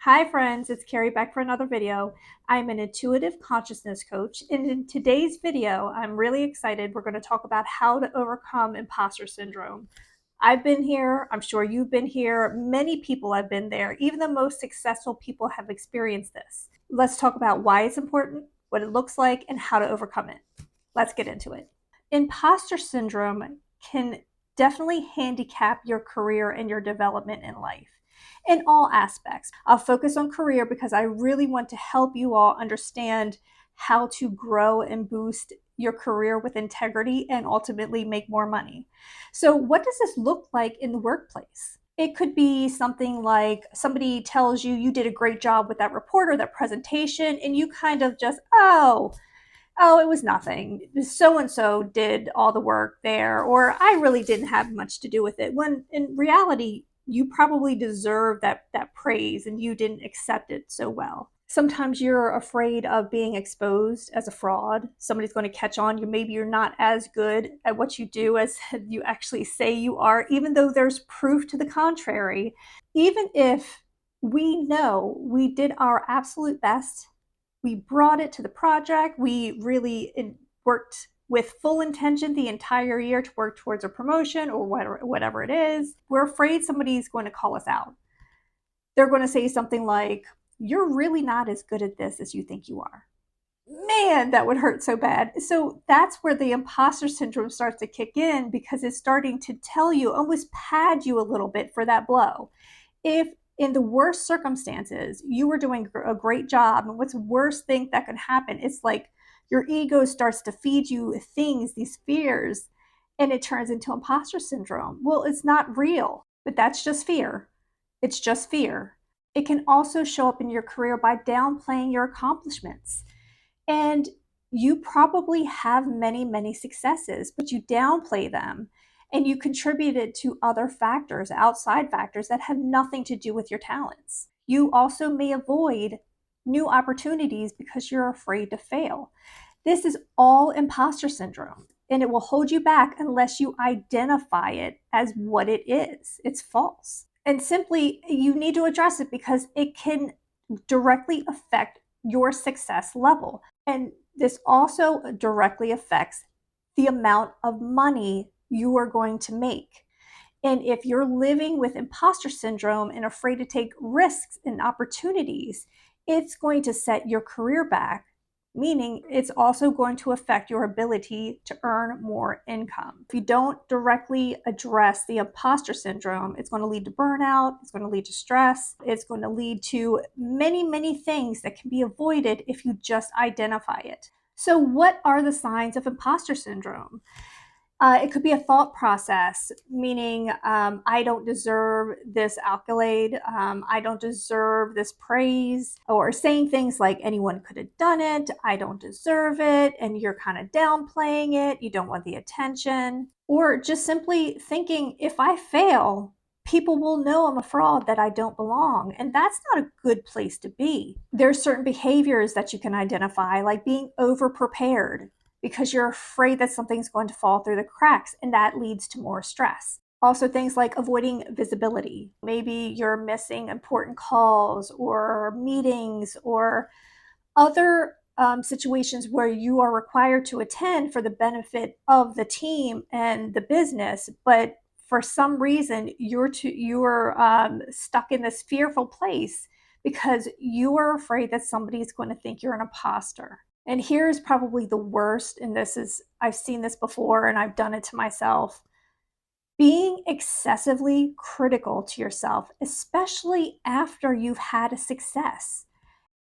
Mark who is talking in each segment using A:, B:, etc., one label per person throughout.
A: Hi friends, it's Kerri back for another video. I'm an intuitive consciousness coach, and in today's video, I'm really excited. We're going to talk about how to overcome imposter syndrome. I've been here, I'm sure you've been here, many people have been there, even the most successful people have experienced this. Let's talk about why it's important, what it looks like, and how to overcome it. Let's get into it. Imposter syndrome can definitely handicap your career and your development in life in all aspects. I'll focus on career because I really want to help you all understand how to grow and boost your career with integrity and ultimately make more money. So, what does this look like in the workplace? It could be something like somebody tells you you did a great job with that report or that presentation, and you kind of just, oh, it was nothing. So and so did all the work there, or I really didn't have much to do with it. When in reality, you probably deserve that praise and you didn't accept it so well. Sometimes you're afraid of being exposed as a fraud. Somebody's going to catch on you. Maybe you're not as good at what you do as you actually say you are, even though there's proof to the contrary. Even if we know we did our absolute best, we brought it to the project. We really worked with full intention the entire year to work towards a promotion or whatever it is. We're afraid somebody's going to call us out. They're going to say something like, "You're really not as good at this as you think you are." Man, that would hurt so bad. So that's where the imposter syndrome starts to kick in, because it's starting to tell you, almost pad you a little bit for that blow. If in the worst circumstances you were doing a great job, and what's the worst thing that could happen? It's like your ego starts to feed you things, these fears, and it turns into imposter syndrome. Well, it's not real, but that's just fear. It's just fear. It can also show up in your career by downplaying your accomplishments. And you probably have many, many successes, but you downplay them and you contributed to other factors, outside factors that have nothing to do with your talents. You also may avoid new opportunities because you're afraid to fail. This is all imposter syndrome, and it will hold you back unless you identify it as what it is. It's false. And simply, you need to address it because it can directly affect your success level. And this also directly affects the amount of money you are going to make. And if you're living with imposter syndrome and afraid to take risks and opportunities, it's going to set your career back, meaning it's also going to affect your ability to earn more income. If you don't directly address the imposter syndrome, it's going to lead to burnout, it's going to lead to stress, it's going to lead to many, many things that can be avoided if you just identify it. So, what are the signs of imposter syndrome? It could be a thought process, meaning I don't deserve this accolade, I don't deserve this praise, or saying things like anyone could have done it, I don't deserve it, and you're kind of downplaying it, you don't want the attention, or just simply thinking if I fail, people will know I'm a fraud, that I don't belong, and that's not a good place to be. There's certain behaviors that you can identify, like being over prepared, because you're afraid that something's going to fall through the cracks, and that leads to more stress. Also, things like avoiding visibility. Maybe you're missing important calls or meetings or other situations where you are required to attend for the benefit of the team and the business, but for some reason you're stuck in this fearful place because you are afraid that somebody's going to think you're an imposter. And here's probably the worst, and this is, I've seen this before and I've done it to myself. Being excessively critical to yourself, especially after you've had a success.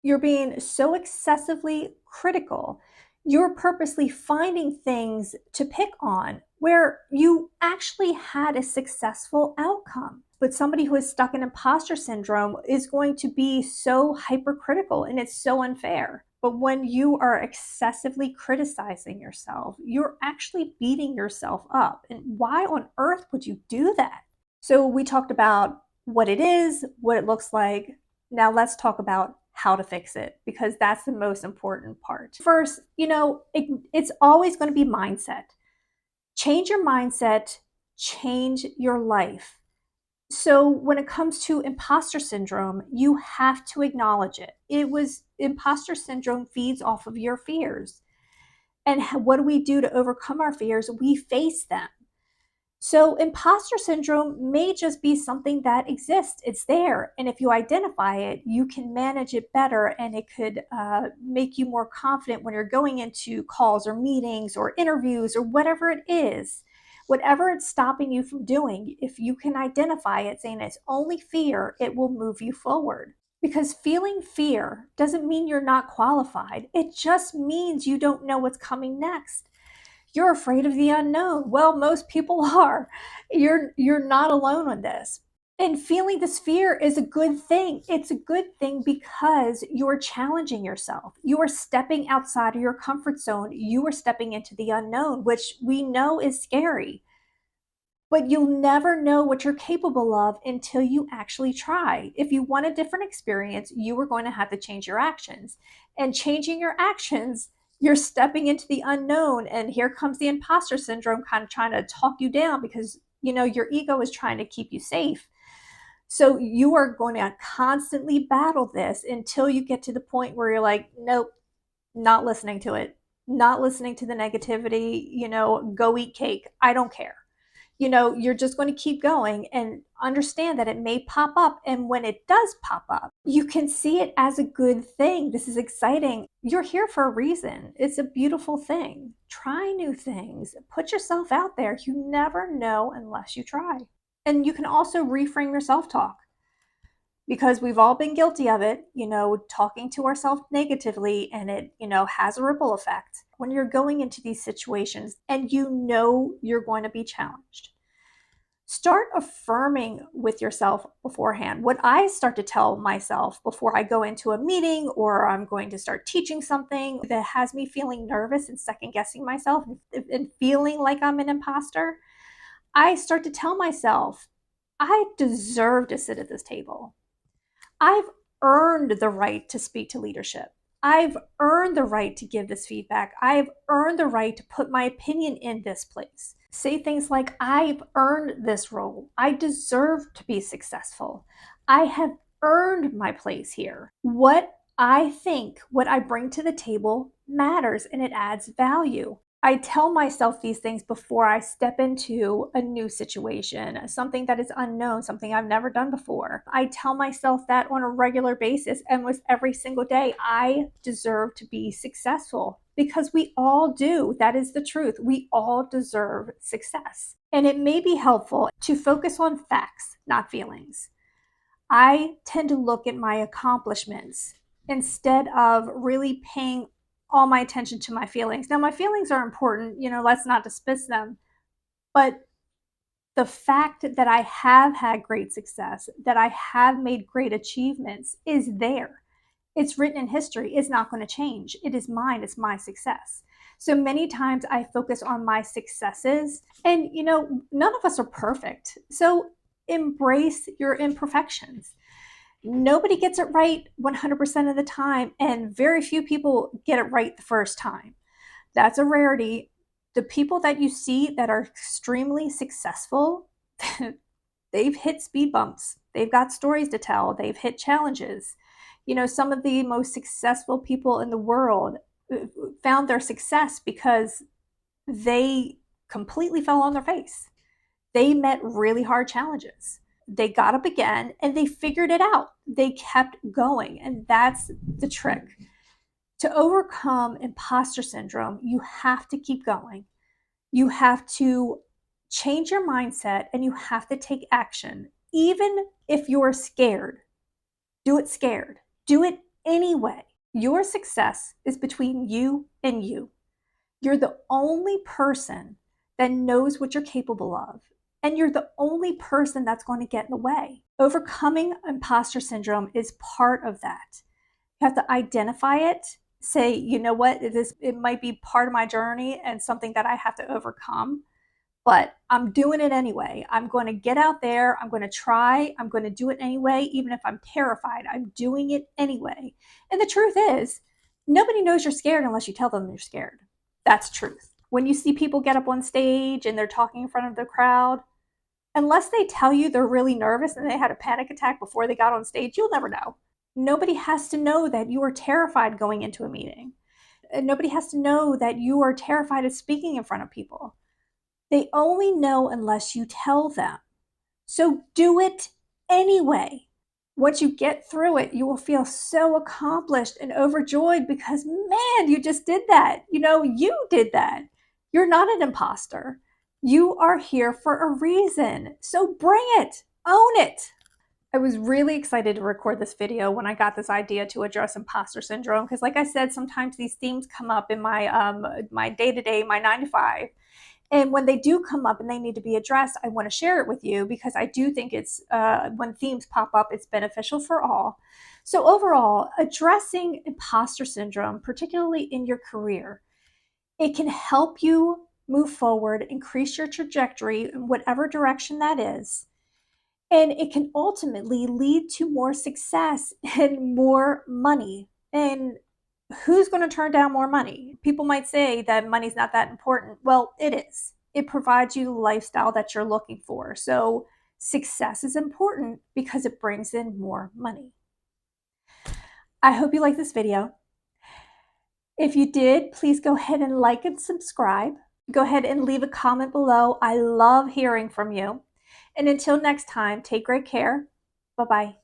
A: You're being so excessively critical. You're purposely finding things to pick on where you actually had a successful outcome. But somebody who is stuck in imposter syndrome is going to be so hypercritical, and it's so unfair. But when you are excessively criticizing yourself, you're actually beating yourself up. And why on earth would you do that? So we talked about what it is, what it looks like. Now let's talk about how to fix it, because that's the most important part. First, it's always going to be mindset. Change your mindset, change your life. So when it comes to imposter syndrome, you have to acknowledge it. Imposter syndrome feeds off of your fears. And what do we do to overcome our fears? We face them. So, imposter syndrome may just be something that exists. It's there. And if you identify it, you can manage it better and it could make you more confident when you're going into calls or meetings or interviews or whatever it is. Whatever it's stopping you from doing, if you can identify it, saying it's only fear, it will move you forward. Because feeling fear doesn't mean you're not qualified, it just means you don't know what's coming next. You're afraid of the unknown. Well, most people are. You're not alone on this. And feeling this fear is a good thing. It's a good thing because you're challenging yourself. You are stepping outside of your comfort zone. You are stepping into the unknown, which we know is scary. But you'll never know what you're capable of until you actually try. If you want a different experience, you are going to have to change your actions. And changing your actions, you're stepping into the unknown. And here comes the imposter syndrome kind of trying to talk you down because, your ego is trying to keep you safe. So you are going to constantly battle this until you get to the point where you're like, nope, not listening to it, not listening to the negativity, go eat cake. I don't care. You're just going to keep going and understand that it may pop up. And when it does pop up, you can see it as a good thing. This is exciting. You're here for a reason. It's a beautiful thing. Try new things. Put yourself out there. You never know unless you try. And you can also reframe your self talk because we've all been guilty of it, talking to ourselves negatively, and it, has a ripple effect when you're going into these situations and you're going to be challenged. Start affirming with yourself beforehand. What I start to tell myself before I go into a meeting or I'm going to start teaching something that has me feeling nervous and second guessing myself and feeling like I'm an imposter, I start to tell myself, I deserve to sit at this table. I've earned the right to speak to leadership. I've earned the right to give this feedback. I've earned the right to put my opinion in this place. Say things like, I've earned this role. I deserve to be successful. I have earned my place here. What I bring to the table matters and it adds value. I tell myself these things before I step into a new situation, something that is unknown, something I've never done before. I tell myself that on a regular basis and with every single day. I deserve to be successful because we all do. That is the truth. We all deserve success. And it may be helpful to focus on facts, not feelings. I tend to look at my accomplishments instead of really paying all my attention to my feelings. Now, my feelings are important, let's not dismiss them. But the fact that I have had great success, that I have made great achievements is there. It's written in history. It's not going to change. It is mine. It's my success. So many times I focus on my successes, and none of us are perfect. So embrace your imperfections. Nobody gets it right 100% of the time, and very few people get it right the first time. That's a rarity. The people that you see that are extremely successful, they've hit speed bumps. They've got stories to tell. They've hit challenges. Some of the most successful people in the world found their success because they completely fell on their face. They met really hard challenges. They got up again and they figured it out. They kept going. And that's the trick. To overcome imposter syndrome, you have to keep going. You have to change your mindset and you have to take action. Even if you're scared, do it scared. Do it anyway. Your success is between you and you. You're the only person that knows what you're capable of. And you're the only person that's going to get in the way. Overcoming imposter syndrome is part of that. You have to identify it, say, you know what, it might be part of my journey and something that I have to overcome, but I'm doing it anyway. I'm going to get out there. I'm going to try. I'm going to do it anyway, even if I'm terrified. I'm doing it anyway. And the truth is, nobody knows you're scared unless you tell them you're scared. That's truth. When you see people get up on stage and they're talking in front of the crowd, Unless they tell you they're really nervous and they had a panic attack before they got on stage, you'll never know. Nobody has to know that you are terrified going into a meeting. And nobody has to know that you are terrified of speaking in front of people. They only know unless you tell them. So do it anyway. Once you get through it, you will feel so accomplished and overjoyed because, man, you just did that. You did that. You're not an imposter. You are here for a reason. So bring it, own it. I was really excited to record this video when I got this idea to address imposter syndrome because, like I said, sometimes these themes come up in my day-to-day, my 9 to 5. And when they do come up and they need to be addressed, I want to share it with you because I do think it's when themes pop up, it's beneficial for all. So overall, addressing imposter syndrome, particularly in your career, it can help you move forward, increase your trajectory in whatever direction that is. And it can ultimately lead to more success and more money. And who's going to turn down more money? People might say that money's not that important. Well, it is. It provides you the lifestyle that you're looking for. So success is important because it brings in more money. I hope you like this video. If you did, please go ahead and like and subscribe. Go ahead and leave a comment below. I love hearing from you. And until next time, take great care. Bye-bye.